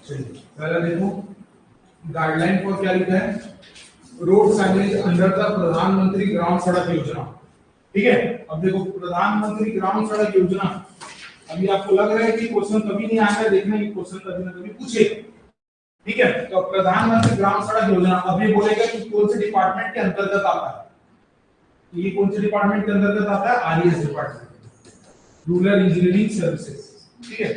चलिए पहला देखो गाइडलाइन पर क्या लिखा है, road signage under the Pradhanmantri Gram Sadak योजना। ठीक है, अब देखो प्रधानमंत्री ग्राम सड़क योजना, अभी आपको लग रहा है कि क्वेश्चन कभी नहीं आएगा, देखना कि क्वेश्चन कभी ना कभी पूछेगा। ठीक है, तो प्रधानमंत्री ग्राम सड़क योजना अभी बोलेगा कि कौन से डिपार्टमेंट के अंतर्गत आता है, ये कौन से डिपार्टमेंट के अंतर्गत आता है, RES department, rural engineering services. ठीक है,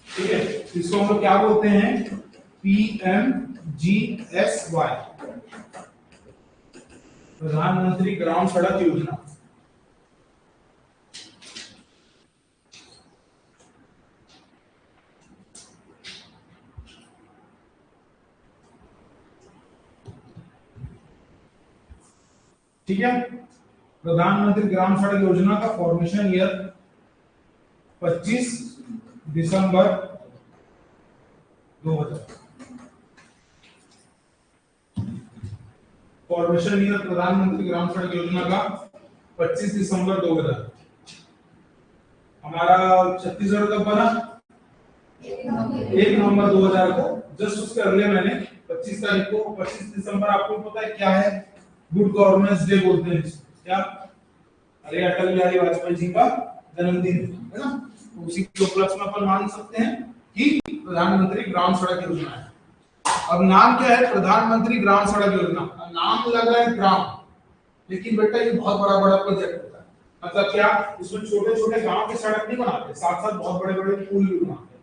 ठीक है, इसको हम लोग क्या बोलते हैं, पीएमजीएसवाई, प्रधानमंत्री ग्राम सड़क योजना। ठीक है, प्रधानमंत्री ग्राम सड़क योजना का फॉर्मेशन ईयर 25 दिसंबर 2000। फॉर्मेशन ईयर प्रधानमंत्री ग्राम सड़क योजना का 25 दिसंबर 2000। हमारा छत्तीसगढ़ कब बना, 1 नवंबर 2000 को, जस्ट उसके अगले महीने 25 तारीख को। 25 दिसंबर आपको पता है क्या है, गुड गवर्नेंस डे बोलते हैं क्या, अरे अटल बिहारी वाजपेयी जी का जन्मदिन है ना, तो उसी के उपलक्ष्य में अपन मान सकते हैं कि प्रधानमंत्री ग्राम सड़क योजना है। अब नाम क्या है, प्रधानमंत्री ग्राम सड़क योजना, नाम लग रहा है ग्राम, लेकिन बेटा ये बहुत बड़ा बड़ा प्रोजेक्ट होता है। मतलब क्या, इसमें छोटे छोटे गांव की सड़क नहीं बनाते, साथ साथ बहुत बड़े बड़े पुल भी बनाते हैं।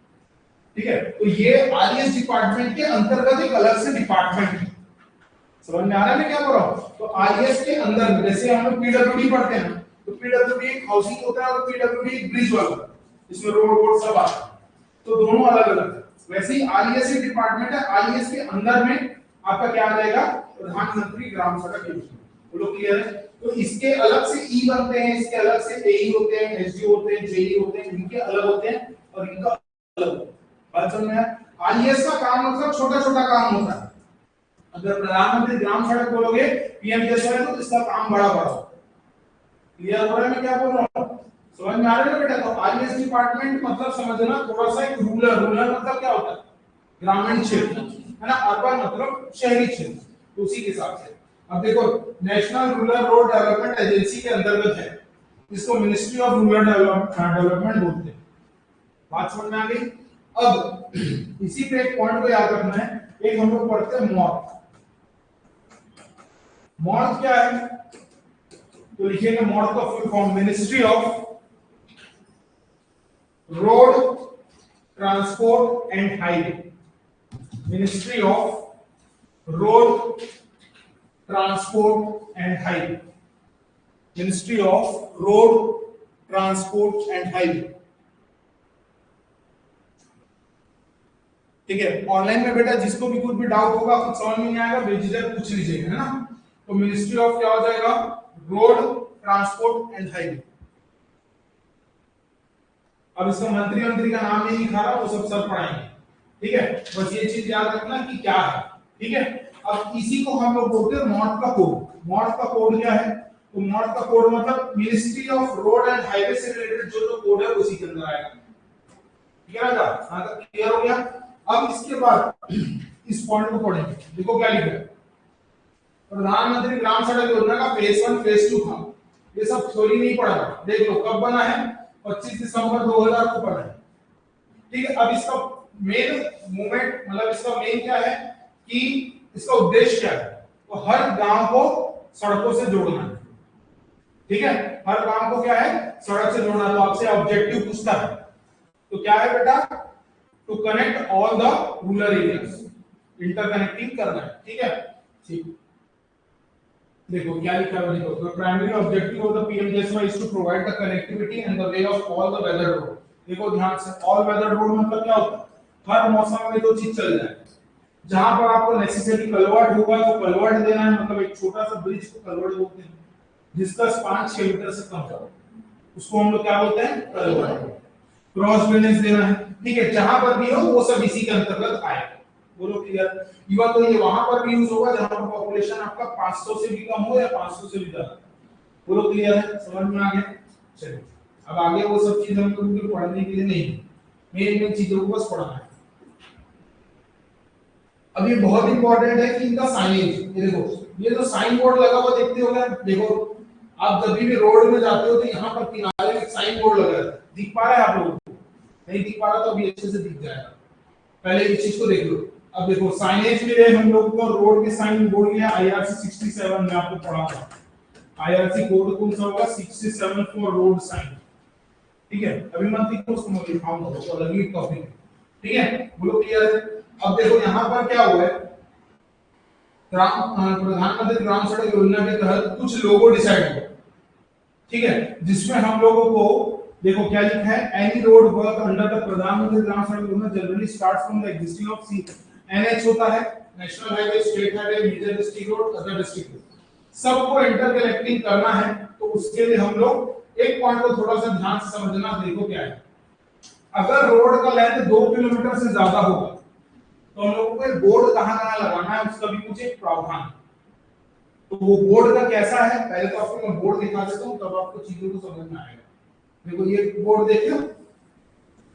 ठीक है, तो ये आरईएस डिपार्टमेंट के अंतर्गत एक अलग से डिपार्टमेंट है। समझ में आ रहा है मैं क्या बोल रहा हूँ, तो आरईएस के अंदर में जैसे हम लोग पीडब्ल्यूडी पढ़ते हैं, तो पीडब्ल्यूडी एक हाउसिंग होता है और पीडब्ल्यूडी एक ब्रिज वाला, इसमें रोड सब आता है, तो दोनों अलग अलग है। वैसे ही आरईएस एक डिपार्टमेंट है, आरईएस के अंदर में आपका क्या आ जाएगा, प्रधानमंत्री ग्राम सड़क योजना। बोलो क्लियर है, तो इसके अलग से ई बनते हैं, इसके अलग से एई होते हैं, एसडी होते हैं, जेई होते हैं, इनके अलग होते हैं और इनका अलग होता है। बात समझ में आया, आरईएस का काम मतलब छोटा छोटा काम होता है। अगर प्रधानमंत्री ग्राम सड़क बोलोगे पीएमजीएसवाई, तो इसका काम बड़ा बड़ा होता है। क्लियर हो रहा है मैं क्या बोल रहा हूँ, समझ में आ रहा है बेटा। तो आरईएस डिपार्टमेंट मतलब समझना थोड़ा सा एक रूरल मतलब क्या होता है, ग्रामीण क्षेत्र है ना, अर्बन मतलब शहरी क्षेत्र, तो उसी के हिसाब से। अब देखो national rural road development agency के अंतर्गत है, इसको मिनिस्ट्री ऑफ रूरल डेवलपमेंट बोलते हैं। बात समझ में आ गई। अब इसी पे एक पॉइंट को याद रखना है, एक हम लोग पढ़ते हैं मॉड। मॉड क्या है, तो लिखेंगे मॉड का full form ministry of road transport and highway, ministry of road transport and highway, ministry of road transport and highway. ठीक है, ऑनलाइन में बेटा जिसको भी कुछ भी डाउट होगा, कुछ समझ में नहीं आएगा, बेझिझक पूछ लीजिएगा, है ना। तो मिनिस्ट्री ऑफ क्या हो जाएगा, रोड ट्रांसपोर्ट एंड हाईवे। अब इसका मंत्री का नाम नहीं लिखा रहा, वो सब पढ़ाएंगे। ठीक है, बस ये चीज याद रखना कि क्या है। ठीक है, अब इसी को हम लोग बोलते हैं मॉड का कोड। मॉड का कोड क्या है, तो मॉड का कोड मतलब ministry of road and highway से रिलेटेड जो कोड है उसी के अंदर आएगा। ठीक है ना, क्लियर हो गया। अब इसके बाद इस पॉइंट को पढ़ेंगे, देखो क्या लिखा है, प्रधानमंत्री ग्राम सड़क योजना का फेज 1 फेज 2 था। ये सब थ्योरी नहीं पढ़ा, देख लो कब बना है, 25 दिसंबर 2000 को बना है। ठीक है, अब इसका मेन मूवमेंट मतलब इसका मेन क्या है कि इसका उद्देश्य क्या है, तो हर गांव को सड़कों से जोड़ना है। ठीक है, हर गांव को क्या है, सड़क से जोड़ना। तो आपसे ऑब्जेक्टिव पूछता है, तो क्या है बेटा, to connect all the rural areas, interconnecting करना है। ठीक है, ठीक, देखो क्या लिखा है, देखो the primary objective of the PMGSY is to provide the connectivity and the way of all the weather road. देखो ध्यान से, ऑल वेदर रोड मतलब क्या होता है, हर मौसम में दो चीज चल जाए। जहां पर आपको नेसेसरी कलवर्ट होगा तो कलवर्ट देना है, मतलब एक छोटा सा ब्रिज को कलवर्ट बोलते हैं, जिसका स्पान 6 मीटर से कम हो, उसको हम लोग क्या बोलते हैं, कलवर्ट। क्रॉस ड्रेनेज देना है। ठीक है, जहां पर भी हो वो सब इसी के अंतर्गत आएगा। बोलो क्लियर। युवा तो ये वहां पर भी यूज होगा जहां पर पॉपुलेशन आपका 500 से भी कम हो या 500 से भी ज्यादा। बोलो क्लियर है, समझ में आ गया। चलिए अब आगे वो सब चीज हम लोग पढ़ने के लिए नहीं, मेन चीजों को बस पढ़ना है। अब ये बहुत इंपॉर्टेंट है कि इनका साइनेज, ये देखो ये जो साइन बोर्ड लगा हुआ देखते हो क्या, देखो आप जब भी रोड में जाते हो तो यहाँ पर किनारे में साइन बोर्ड लगा रहता है, दिख पा रहा है आप लोगों को? नहीं दिख पा रहा तो अभी अच्छे से दिख जाएगा, पहले इस चीज को देख लो। अब देखो साइनेज के लिए हम लोग को रोड के साइन बोर्ड के लिए IRC 67 में आपको पढ़ा था, IRC कोड कौन सा होगा 67 फॉर रोड साइन, ठीक है? अभी मत लिखो उसको, मैं लिखाऊंगा तो अलग ही टॉपिक है, ठीक है? बोलो क्लियर है? अब देखो यहाँ पर क्या हुआ है, प्रधानमंत्री ग्राम सड़क योजना के तहत कुछ लोगो डिसाइड हुआ, ठीक है? जिसमें हम लोगों को देखो क्या लिखा है, any road work under the Pradhanmantri Gram Sadak Yojana generally starts from the existing of C, NH होता है national highway, state highway, major district road, other district road, सबको इंटरकनेक्टिंग करना है। तो उसके लिए हम लोग एक पॉइंट को थोड़ा सा ध्यान से समझना, देखो क्या है, अगर रोड का लेंथ 2 किलोमीटर से ज्यादा होगा तो हम लोगों को बोर्ड कहां-कहां लगाना है उसका भी कुछ एक प्रावधान। तो वो बोर्ड का कैसा है, पहले तो आपको मैं बोर्ड दिखा देता हूं तब आपको चीजों को समझ में आएगा। देखो ये बोर्ड देखिए,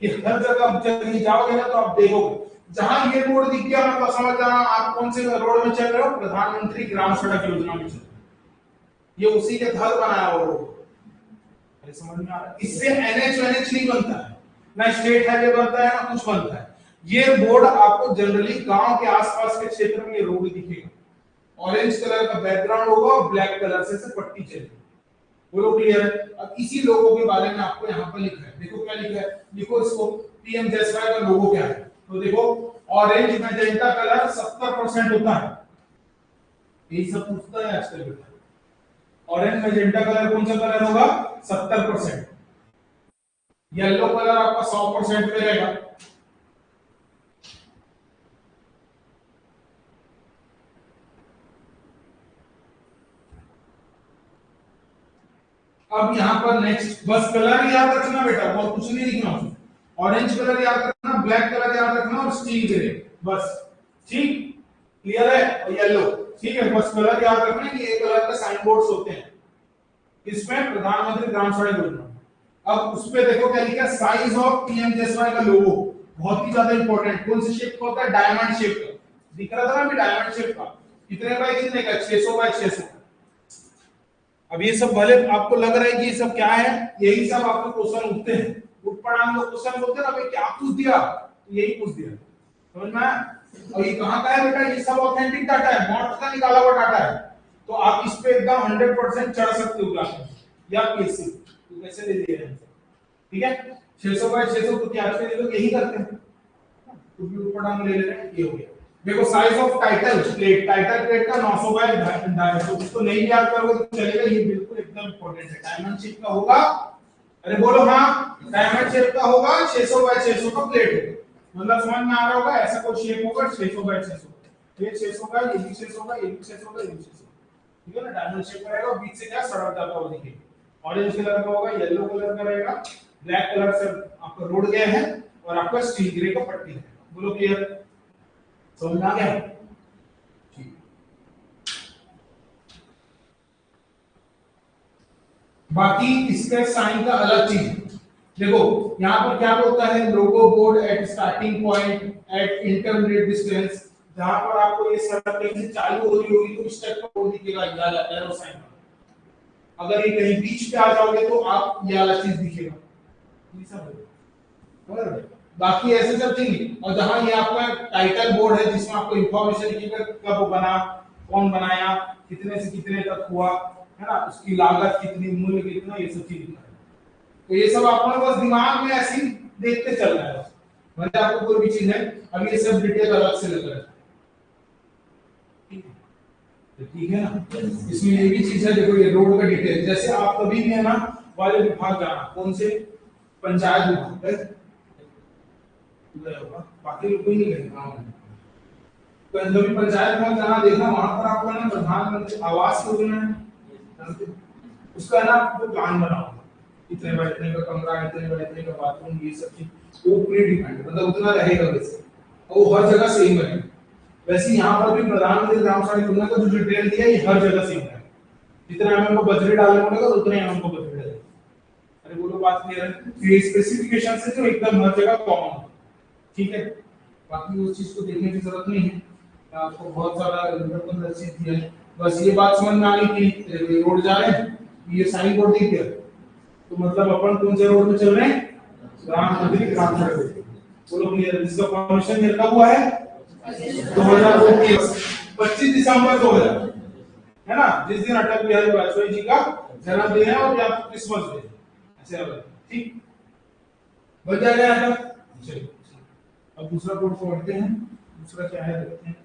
ये हर जगह आप जब जाओगे ना तो आप देखोगे जहां ये बोर्ड दिख गया मतलब समझ जाना आप कौन से रोड में चल रहे हो, प्रधानमंत्री ग्राम सड़क योजना में चल रहे हो, ये उसी के तहत बनाया हुआ रोड। अरे समझ में आ रहा है? इससे एनएच नहीं बनता है, ना स्टेट हाईवे बनता है, ना कुछ बनता है। ये बोर्ड आपको जनरली गांव के आसपास के क्षेत्र में ये रोड दिखेगा, ऑरेंज कलर का बैकग्राउंड होगा और ब्लैक कलर से पट्टी चलेगी। बोलो क्लियर है? अब इसी लोगों के बारे में आपको यहाँ पर लिखा है, देखो क्या लिखा है, लिखो इसको, पीएम जयसवाल का लोगो क्या है, तो देखो ऑरेंज मैजेंटा कलर 70% होता है, यही सब पूछता है आजकल बेटा, ऑरेंज मैजेंटा कलर कौन सा कलर होगा 70%, येलो कलर आपका 100% पे रहेगा। अब यहाँ पर नेक्स्ट बस कलर याद रखना बेटा, और कुछ नहीं लिखना, ऑरेंज कलर याद रखना, ब्लैक कलर याद रखना और स्टील ग्रे, बस ठीक क्लियर है? और येलो, ठीक है? बस कलर याद रखना कि ये कलर के साइन बोर्ड्स होते हैं इसमें प्रधानमंत्री ग्राम सड़क योजना। अब उस पे देखो क्या लिखा है, साइज ऑफ पीएम जयसवाल का लोगो, बहुत ही ज्यादा इंपॉर्टेंट, कौन सी शेप का होता है, डायमंड शेप का, दिख रहा था ना अभी डायमंड शेप का, कितने बाय कितने का, 600 बाय 600। अब ये सब भले आपको लग रहा है कि ये सब क्या है, यही सब आपके क्वेश्चन उठते हैं, उठ पढ़ाने में क्वेश्चन बोलते हैं ना, भाई क्या पूछ दिया, यही पूछ दिया, समझ में आया? और ये कहां का है बेटा, ये सब ऑथेंटिक डाटा है, मॉडल का निकाला हुआ डाटा है, तो आप इस पे एकदम 100% चढ़ सकते हो क्लास में, या कैसे तो कैसे ले लिया है, ठीक है? 600 बाय 600 तो क्या आज के लोग यही करते हैं, कुछ भी ऊपर डाउन ले ले रहे हैं, ये हो गया। देखो size of title plate, title plate का 900 बाय 250, उसको नहीं याद करोगे तो चलेगा, ये बिल्कुल एकदम इंपॉर्टेंट है, डायमंड शेप का होगा, अरे बोलो हाँ, डायमंड शेप का होगा, 600 बाय 600 का प्लेट होगा, मतलब समझ में आ रहा होगा, ऐसा कोई शेप होगा 600 बाय 600, ये 600 का, ये भी 600 का, ये भी 600 का, ये भी 600, ठीक है ना? डायमंड शेप का रहेगा, बीच से क्या सड़क जाता हुआ दिखेगा, ऑरेंज कलर का होगा, येलो कलर का रहेगा, ब्लैक कलर से आपका रोड गया है और आपका स्टील ग्रे का पट्टी है। बोलो क्लियर, समझ में आ गया? ठीक, बाकी इसके साइन का अलग चीज देखो, यहाँ पर क्या होता है, logo board at starting point at intermediate distance, जहां पर आपको ये सड़क कहीं चालू हो रही होगी तो इस टाइप का बोर्ड दिखेगा, ये एरो साइन, अगर ये कहीं बीच पे आ जाओगे तो आप ये वाला चीज दिखेगा, ये सब बाकी ऐसे सब चीज। और जहां ये आपका टाइटल बोर्ड है जिसमें आपको इंफॉर्मेशन लिखिएगा, कब बना, कौन बनाया, कितने से कितने तक हुआ, है ना, उसकी लागत कितनी, मूल्य कितना, ये सब चीज लिखा है। तो ये सब आपको बस दिमाग में ऐसे ही देखते चलना है, मतलब आपको कोई भी चीज है, अब ये सब डिटेल अलग से लग रहा है, ठीक है ना? इसमें ये भी चीज है, देखो ये रोड का डिटेल, जैसे आप कभी भी है ना वाले विभाग जाना, कौन से, पंचायत विभाग है, बाकी लोग कोई नहीं गए, तो जब पंचायत में जाना देखना, वहां पर आपको ना प्रधानमंत्री आवास योजना है, उसका ना आपको प्लान बनाओ, इतने बाय इतने का कमरा, इतने बाय इतने का बाथरूम, ये सब चीज वो प्री डिफाइंड, मतलब उतना रहेगा वैसे, और वो हर जगह सेम रहेगा। वैसे यहाँ पर भी प्रधानमंत्री ग्राम सड़क योजना का जो डिटेल दिया है ये हर जगह सेम है, जितना एमएम को बजरी डालना पड़ेगा उतने एमएम को बजरी डालेगा। अरे बोलो बात क्लियर है। तो ये स्पेसिफिकेशन से जो एकदम हर जगह कॉमन है, ठीक है। बाकी उस चीज को देखने की जरूरत नहीं है, आपको बहुत सारा मतलब चीज दिया है। बस ये बात समझ में आ गई कि रोड जा रहे हैं, ये साइन बोर्ड दिख गया तो मतलब अपन कौन से रोड में चल रहे हैं, प्रधानमंत्री ग्राम सड़क योजना। बोलो क्लियर। इसका फॉर्मेशन ईयर कब हुआ है, 2021, 25 दिसंबर 2000, है ना, जिस दिन अटल बिहारी वाजपेयी जी का जन्मदिन है और या क्रिसमस डे, ऐसे ठीक बन जाएगा यहाँ तक। चलिए अब दूसरा कोड पढ़ते हैं। दूसरा क्या है देखते हैं।